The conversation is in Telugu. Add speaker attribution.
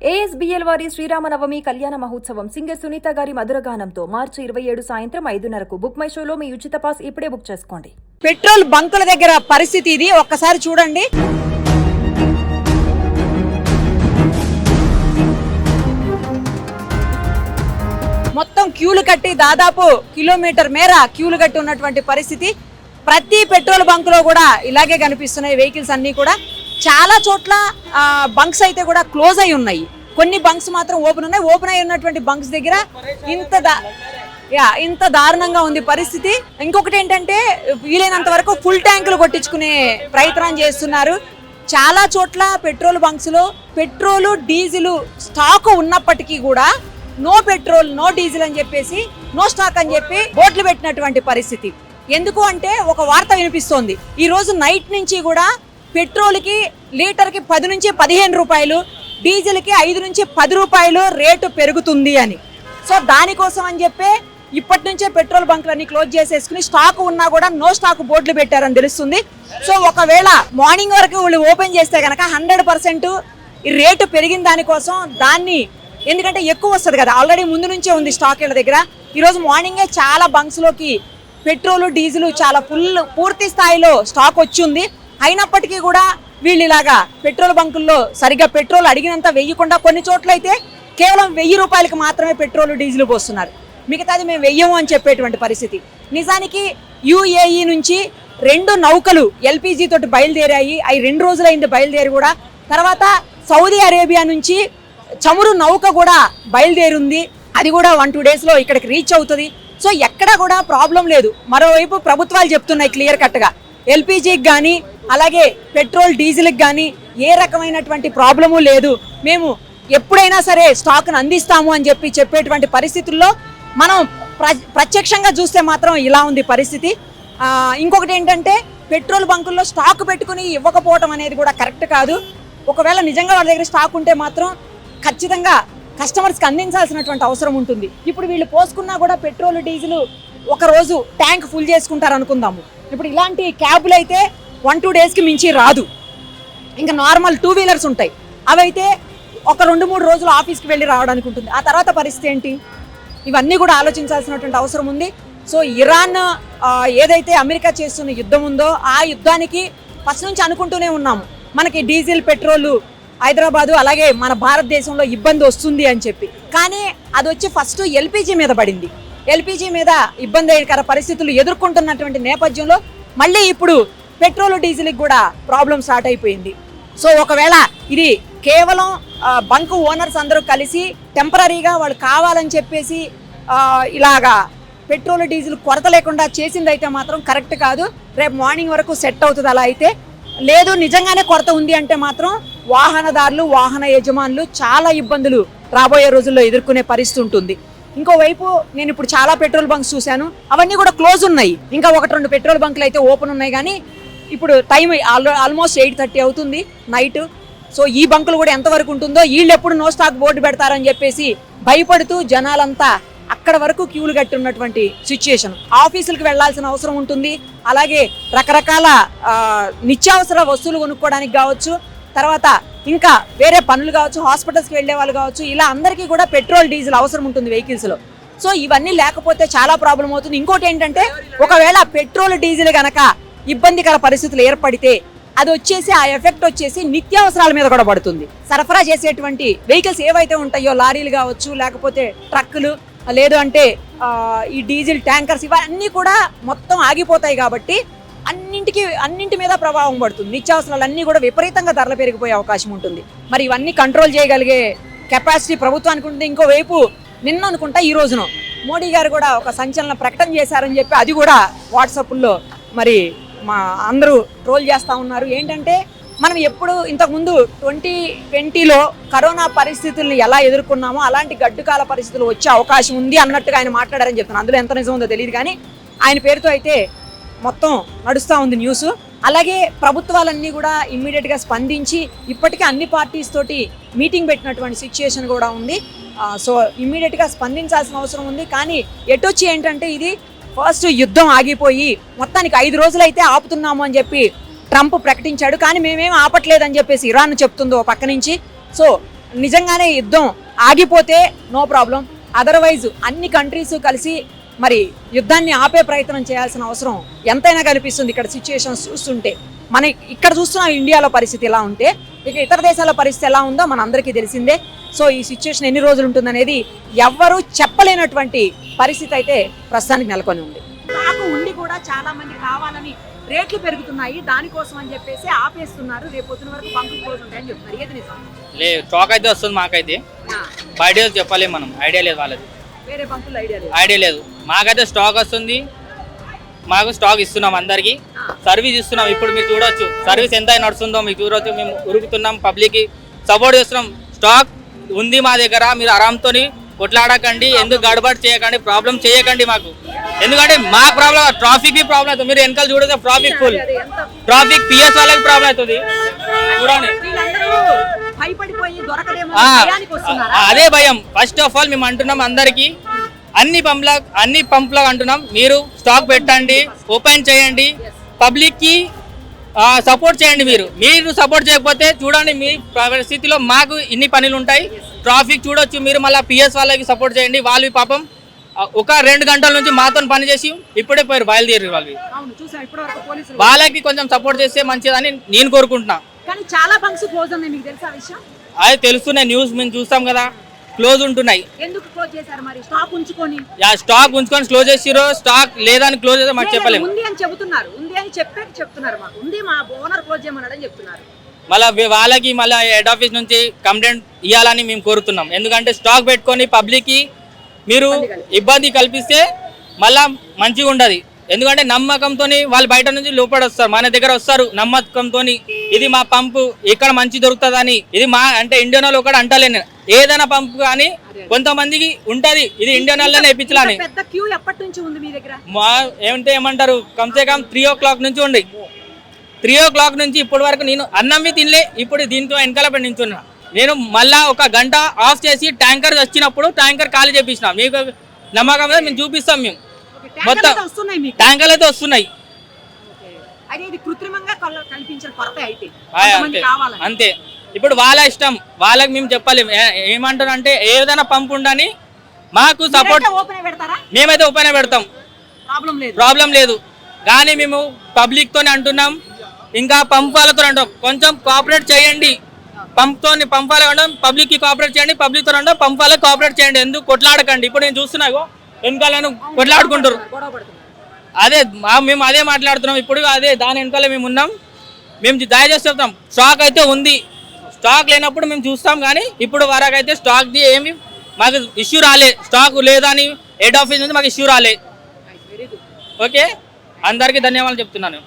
Speaker 1: ఏఎస్బిఎల్ వారి శ్రీరామనవమి కళ్యాణ మహోత్సవం సింగర్ సునీత గారి మధురగానంతో మార్చి 27 సాయంత్రం 5:30కు బుక్ మై షోలో మీ ఉచిత పాస్ ఇప్పుడే బుక్ చేసుకోండి.
Speaker 2: పెట్రోల్ బంకుల దగ్గర పరిస్థితి ఇది ఒక్కసారి చూడండి. మొత్తం క్యూలు కట్టి దాదాపు కిలోమీటర్ మేర క్యూలు కట్టి ఉన్నటువంటి పరిస్థితి. ప్రతి పెట్రోల్ బంకులో కూడా ఇలాగే కనిపిస్తున్నాయి వెహికల్స్ అన్ని కూడా. చాలా చోట్ల బంక్స్ అయితే కూడా క్లోజ్ అయి ఉన్నాయి, కొన్ని బంక్స్ మాత్రం ఓపెన్ ఉన్నాయి. ఓపెన్ అయి ఉన్నటువంటి బంక్స్ దగ్గర ఇంత దారుణంగా ఉంది పరిస్థితి. ఇంకొకటి ఏంటంటే వీలైనంత వరకు ఫుల్ ట్యాంకులు కొట్టించుకునే ప్రయత్నం చేస్తున్నారు. చాలా చోట్ల పెట్రోల్ బంక్స్ లో పెట్రోలు డీజిల్ స్టాక్ ఉన్నప్పటికీ కూడా నో పెట్రోల్ నో డీజిల్ అని చెప్పేసి నో స్టాక్ అని చెప్పి బోర్డులు పెట్టినటువంటి పరిస్థితి. ఎందుకు అంటే ఒక వార్త వినిపిస్తోంది, ఈ రోజు నైట్ నుంచి కూడా పెట్రోల్ కి లీటర్ కి 10 నుంచి 15 రూపాయలు, డీజిల్ కి 5 నుంచి 10 రూపాయలు రేటు పెరుగుతుంది అని. సో దానికోసం అని చెప్పి ఇప్పటి నుంచే పెట్రోల్ బంకులన్నీ క్లోజ్ చేసేసుకుని స్టాక్ ఉన్నా కూడా నో స్టాక్ బోర్డులు పెట్టారని తెలుస్తుంది. సో ఒకవేళ మార్నింగ్ వరకు వీళ్ళు ఓపెన్ చేస్తే కనుక 100% ఈ రేటు పెరిగిన దానికోసం దాన్ని, ఎందుకంటే ఎక్కువ వస్తుంది కదా, ఆల్రెడీ ముందు నుంచే ఉంది స్టాక్ వీళ్ళ దగ్గర. ఈరోజు మార్నింగే చాలా బంక్స్ లోకి పెట్రోల్ డీజిల్ చాలా పూర్తి స్థాయిలో స్టాక్ వచ్చింది. అయినప్పటికీ కూడా వీళ్ళు ఇలాగా పెట్రోల్ బంకుల్లో సరిగ్గా పెట్రోల్ అడిగినంత వేయకుండా, కొన్ని చోట్ల అయితే కేవలం 1000 రూపాయలకి మాత్రమే పెట్రోల్ డీజిల్ పోస్తున్నారు, మిగతాది మేము వెయ్యము అని చెప్పేటువంటి పరిస్థితి. నిజానికి యుఏఈ నుంచి 2 నౌకలు ఎల్పిజి తోటి బయలుదేరాయి, అవి 2 రోజులైంది బయలుదేరి కూడా. తర్వాత సౌదీ అరేబియా నుంచి చమురు నౌక కూడా బయలుదేరింది, అది కూడా 1-2 డేస్లో ఇక్కడికి రీచ్ అవుతుంది. సో ఎక్కడ కూడా ప్రాబ్లం లేదు. మరోవైపు ప్రభుత్వాలు చెప్తున్నాయి క్లియర్ కట్గా, ఎల్పిజికి కానీ అలాగే పెట్రోల్ డీజిల్కి కానీ ఏ రకమైనటువంటి ప్రాబ్లము లేదు, మేము ఎప్పుడైనా సరే స్టాక్ను అందిస్తాము అని చెప్పేటువంటి పరిస్థితుల్లో మనం ప్రత్యక్షంగా చూస్తే మాత్రం ఇలా ఉంది పరిస్థితి. ఇంకొకటి ఏంటంటే పెట్రోల్ బంకుల్లో స్టాక్ పెట్టుకుని ఇవ్వకపోవటం అనేది కూడా కరెక్ట్ కాదు. ఒకవేళ నిజంగా వాళ్ళ దగ్గర స్టాక్ ఉంటే మాత్రం ఖచ్చితంగా కస్టమర్స్కి అందించాల్సినటువంటి అవసరం ఉంటుంది. ఇప్పుడు వీళ్ళు పోసుకున్నా కూడా పెట్రోల్ డీజిల్ ఒక రోజు ట్యాంక్ ఫుల్ చేసుకుంటారు అనుకుందాము. ఇప్పుడు ఇలాంటి క్యాబులు అయితే 1-2 డేస్కి మించి రాదు. ఇంకా నార్మల్ 2 వీలర్స్ ఉంటాయి, అవైతే ఒక 2-3 రోజులు ఆఫీస్కి వెళ్ళి రావడానికి ఉంటుంది. ఆ తర్వాత పరిస్థితి ఏంటి, ఇవన్నీ కూడా ఆలోచించాల్సినటువంటి అవసరం ఉంది. సో ఇరాన్ ఏదైతే అమెరికా చేస్తున్న యుద్ధం ఉందో ఆ యుద్ధానికి ఫస్ట్ నుంచి అనుకుంటూనే ఉన్నాము, మనకి డీజిల్ పెట్రోలు హైదరాబాదు అలాగే మన భారతదేశంలో ఇబ్బంది వస్తుంది అని చెప్పి. కానీ అది వచ్చి ఫస్ట్ ఎల్పిజి మీద పడింది. ఎల్పిజి మీద ఇబ్బందికర పరిస్థితులు ఎదుర్కొంటున్నటువంటి నేపథ్యంలో మళ్ళీ ఇప్పుడు పెట్రోల్ డీజిల్కి కూడా ప్రాబ్లం స్టార్ట్ అయిపోయింది. సో ఒకవేళ ఇది కేవలం బంక్ ఓనర్స్ అందరూ కలిసి టెంపరీగా వాళ్ళు కావాలని చెప్పేసి ఇలాగా పెట్రోల్ డీజిల్ కొరత లేకుండా చేసింది అయితే మాత్రం కరెక్ట్ కాదు. రేపు మార్నింగ్ వరకు సెట్ అవుతుంది. అలా అయితే లేదు, నిజంగానే కొరత ఉంది అంటే మాత్రం వాహనదారులు వాహన యజమానులు చాలా ఇబ్బందులు రాబోయే రోజుల్లో ఎదుర్కొనే పరిస్థితి ఉంటుంది. ఇంకోవైపు నేను ఇప్పుడు చాలా పెట్రోల్ బంక్స్ చూశాను, అవన్నీ కూడా క్లోజ్ ఉన్నాయి. ఇంకా 1-2 పెట్రోల్ బంకులు అయితే ఓపెన్ ఉన్నాయి. కానీ ఇప్పుడు టైం ఆల్మోస్ట్ 8:30 అవుతుంది నైట్. సో ఈ బంకులు కూడా ఎంతవరకు ఉంటుందో, వీళ్ళు ఎప్పుడు నో స్టాక్ బోర్డు పెడతారని చెప్పేసి భయపడుతూ జనాలంతా అక్కడ వరకు క్యూలు కట్టి ఉన్నటువంటి సిచ్యుయేషన్. ఆఫీసులకు వెళ్లాల్సిన అవసరం ఉంటుంది, అలాగే రకరకాల నిత్యావసర వస్తువులు కొనుక్కోవడానికి కావచ్చు, తర్వాత ఇంకా వేరే పనులు కావచ్చు, హాస్పిటల్స్కి వెళ్ళే వాళ్ళు కావచ్చు, ఇలా అందరికీ కూడా పెట్రోల్ డీజిల్ అవసరం ఉంటుంది వెహికల్స్లో. సో ఇవన్నీ లేకపోతే చాలా ప్రాబ్లం అవుతుంది. ఇంకోటి ఏంటంటే ఒకవేళ పెట్రోల్ డీజిల్ కనుక ఇబ్బందికర పరిస్థితులు ఏర్పడితే అది వచ్చేసి ఆ ఎఫెక్ట్ వచ్చేసి నిత్యావసరాల మీద కూడా పడుతుంది. సరఫరా చేసేటువంటి వెహికల్స్ ఏవైతే ఉంటాయో, లారీలు కావచ్చు లేకపోతే ట్రక్కులు, లేదు అంటే ఈ డీజిల్ ట్యాంకర్స్, ఇవన్నీ కూడా మొత్తం ఆగిపోతాయి. కాబట్టి అన్నింటి మీద ప్రభావం పడుతుంది. నిత్యావసరాలు అన్నీ కూడా విపరీతంగా ధరలు పెరిగిపోయే అవకాశం ఉంటుంది. మరి ఇవన్నీ కంట్రోల్ చేయగలిగే కెపాసిటీ ప్రభుత్వానికి ఉంటుంది. ఇంకోవైపు నిన్న అనుకుంటా ఈ రోజున మోడీ గారు కూడా ఒక సంచలన ప్రకటన చేశారని చెప్పి అది కూడా వాట్సాప్లో మరి మా అందరూ ట్రోల్ చేస్తూ ఉన్నారు. ఏంటంటే మనం ఎప్పుడు ఇంతకుముందు 2020లో కరోనా పరిస్థితుల్ని ఎలా ఎదుర్కొన్నామో అలాంటి గడ్డుకాల పరిస్థితులు వచ్చే అవకాశం ఉంది అన్నట్టుగా ఆయన మాట్లాడారని చెప్తున్నాను. అందులో ఎంత నిజం ఉందో తెలియదు, కానీ ఆయన పేరుతో అయితే మొత్తం నడుస్తూ ఉంది న్యూస్. అలాగే ప్రభుత్వాలన్నీ కూడా ఇమ్మీడియట్గా స్పందించి ఇప్పటికే అన్ని పార్టీస్ తోటి మీటింగ్ పెట్టినటువంటి సిచ్యుయేషన్ కూడా ఉంది. సో ఇమ్మీడియట్గా స్పందించాల్సిన అవసరం ఉంది. కానీ ఎటొచ్చి ఏంటంటే ఇది ఫస్ట్ యుద్ధం ఆగిపోయి మొత్తానికి 5 రోజులైతే ఆపుతున్నాము అని చెప్పి ట్రంప్ ప్రకటించాడు. కానీ మేమేం ఆపట్లేదని చెప్పేసి ఇరాన్ చెప్తుందో పక్క నుంచి. సో నిజంగానే యుద్ధం ఆగిపోతే నో ప్రాబ్లం, అదర్వైజ్ అన్ని కంట్రీస్ కలిసి మరి యుద్ధాన్ని ఆపే ప్రయత్నం చేయాల్సిన అవసరం ఎంతైనా కనిపిస్తుంది ఇక్కడ సిచ్యుయేషన్స్ చూస్తుంటే. మన ఇక్కడ చూస్తున్నాం ఇండియాలో పరిస్థితి ఎలా ఉంటే ఇక ఇతర దేశాల పరిస్థితి ఎలా ఉందో మన అందరికీ తెలిసిందే. సో ఈ సిచ్యుయేషన్ ఎన్ని రోజులు ఉంటుందనేది ఎవ్వరూ చెప్పలేనటువంటి పరిస్థితి అయితే ప్రస్తుతానికి నెలకొని ఉంది. నాకు ఉండి కూడా చాలా మంది కావాలని రేట్లు పెరుగుతున్నాయి, దానికోసం అని చెప్పేసి ఆపేస్తున్నారు, రేపు పొద్దున వరకు బంకులు క్లోజ్ ఉంటాయని చెప్తున్నారు. ఏది నిజం?
Speaker 3: లేదు, స్టాక్ అయితే వస్తుంది మాకైతే. ఐడియా చెప్పలేము మనం, ఐడియా లేదు వాళ్ళది,
Speaker 2: వేరే బంకులు
Speaker 3: ఐడియా లేదు. మాకైతే స్టాక్ వస్తుంది, మాకు స్టాక్ ఇస్తున్నాం, అందరికి సర్వీస్ ఇస్తున్నాం. ఇప్పుడు మీరు చూడొచ్చు సర్వీస్ ఎంత నడుస్తుందో మీకు చూడొచ్చు. మేము ఉరుకుతున్నాం, పబ్లిక్కి సపోర్ట్ చేస్తున్నాం. స్టాక్ ఉంది మా దగ్గర, మీరు ఆరాంతో కొట్లాడకండి, ఎందుకు గడబడి చేయకండి, ప్రాబ్లం చేయకండి మాకు. ఎందుకంటే మా ప్రాబ్లం ట్రాఫిక్ ప్రాబ్లం అవుతుంది. మీరు వెనకాల చూడదు, ట్రాఫిక్ ఫుల్ ట్రాఫిక్, పిఎస్ వాళ్ళకి ప్రాబ్లం అవుతుంది చూడండి. అదే భయం. ఫస్ట్ ఆఫ్ ఆల్ మేము అంటున్నాం అందరికి, అన్ని పంప్లకు అంటున్నాం, మీరు స్టాక్ పెట్టండి, ఓపెన్ చేయండి, పబ్లిక్ కి సపోర్ట్ చేయండి. మీరు సపోర్ట్ చేయకపోతే చూడండి మీ పరిస్థితిలో మాకు ఇన్ని పనులు ఉంటాయి. ట్రాఫిక్ చూడొచ్చు మీరు, మళ్ళీ పిఎస్ వాళ్ళకి సపోర్ట్ చేయండి. వాళ్ళు పాపం ఒక 2 గంటల నుంచి మాతో పని చేసి ఇప్పుడే పోయారు, బయలుదేరి వాళ్ళకి కొంచెం సపోర్ట్ చేస్తే మంచిదని నేను కోరుకుంటున్నా.
Speaker 2: కానీ చాలా బంక్స్ క్లోజ్ ఉన్నాయి, మీకు తెలుసా విషయం?
Speaker 3: అది తెలుస్తున్నాయి, న్యూస్ మేము చూస్తాం కదా, క్లోజ్ ఉంటున్నాయి.
Speaker 2: ఎందుకు క్లోజ్ చేశారు మరి? స్టాక్ ఉంచుకొని
Speaker 3: క్లోజ్ చేసిరో, స్టాక్ లేదని క్లోజ్ చేస్తే మాకు చెప్పలేము.
Speaker 2: ఉంది అని చెబుతున్నారు, ఉంది అని చెప్తున్నారు, మాకు ఉంది, మా ఓనర్ క్లోజ్ చేయమన్నాడని చెప్తున్నారు.
Speaker 3: మళ్ళీ వాళ్ళకి మళ్ళీ హెడ్ ఆఫీస్ నుంచి కంప్లైంట్ ఇవ్వాలని మేము కోరుతున్నాం. ఎందుకంటే స్టాక్ పెట్టుకొని పబ్లిక్ కి మీరు ఇబ్బంది కల్పిస్తే మళ్ళా మంచిగా ఉండదు. ఎందుకంటే నమ్మకంతో వాళ్ళు బయట నుంచి లోపల వస్తారు, మన దగ్గర వస్తారు నమ్మకంతో, ఇది మా పంపు ఇక్కడ మంచి దొరుకుతుందని. ఇది మా అంటే ఇండియన్ వాళ్ళు ఒకటి అంటలేను, ఏదైనా పంపు కానీ కొంతమందికి ఉంటది, ఇది ఇండియన్ వాళ్ళనే ఇప్పించాలని. ఏమంటే ఏమంటారు, కమ్సే కమ్ 3 o'clock నుంచి ఉండి, 3 o'clock నుంచి ఇప్పటి వరకు నేను అన్నమే తినలే. ఇప్పుడు దీంతో వెనకాల పడి నించున్నా నేను. మళ్ళా 1 గంట ఆఫ్ చేసి ట్యాంకర్ వచ్చినప్పుడు ట్యాంకర్ ఖాళీ చేపించినాం. మీకు నమ్మకం మేము చూపిస్తాం, మేము మొత్తం ట్యాంకర్లు అయితే వస్తున్నాయి. అంతే, ఇప్పుడు వాళ్ళ ఇష్టం, వాళ్ళకి మేము చెప్పలేము. ఏమంటారు అంటే ఏదైనా పంపు ఉండని మాకు సపోర్ట్, మేమైతే ఓపెన్ పెడతాం, ప్రాబ్లం లేదు. కానీ మేము పబ్లిక్ తోనే అంటున్నాం, ఇంకా పంప్ వాళ్ళతో అంటాం, కొంచెం కోఆపరేట్ చేయండి. పంప్ వాళ్ళకి అంటాం, పబ్లిక్ కి కోఆపరేట్ చేయండి, పబ్లిక్ తో అంటాం, పంప్ వాళ్ళకి కోఆపరేట్ చేయండి, ఎందుకు కొట్లాడకండి. ఇప్పుడు నేను చూస్తున్నా వెనకాలను కొట్లాడుకుంటారు. అదే మేము అదే మాట్లాడుతున్నాం ఇప్పుడు, అదే దాని వెనకాల మేము ఉన్నాం. మేము దయచేసి చెప్తాం, స్టాక్ అయితే ఉంది, స్టాక్ లేనప్పుడు మేము చూస్తాం. కానీ ఇప్పుడు వరకు అయితే స్టాక్ ఏమి మాకు ఇష్యూ రాలే, స్టాక్ లేదని హెడ్ ఆఫీస్ నుంచి మాకు ఇష్యూ రాలే. ఓకే, అందరికీ ధన్యవాదాలు చెప్తున్నాను.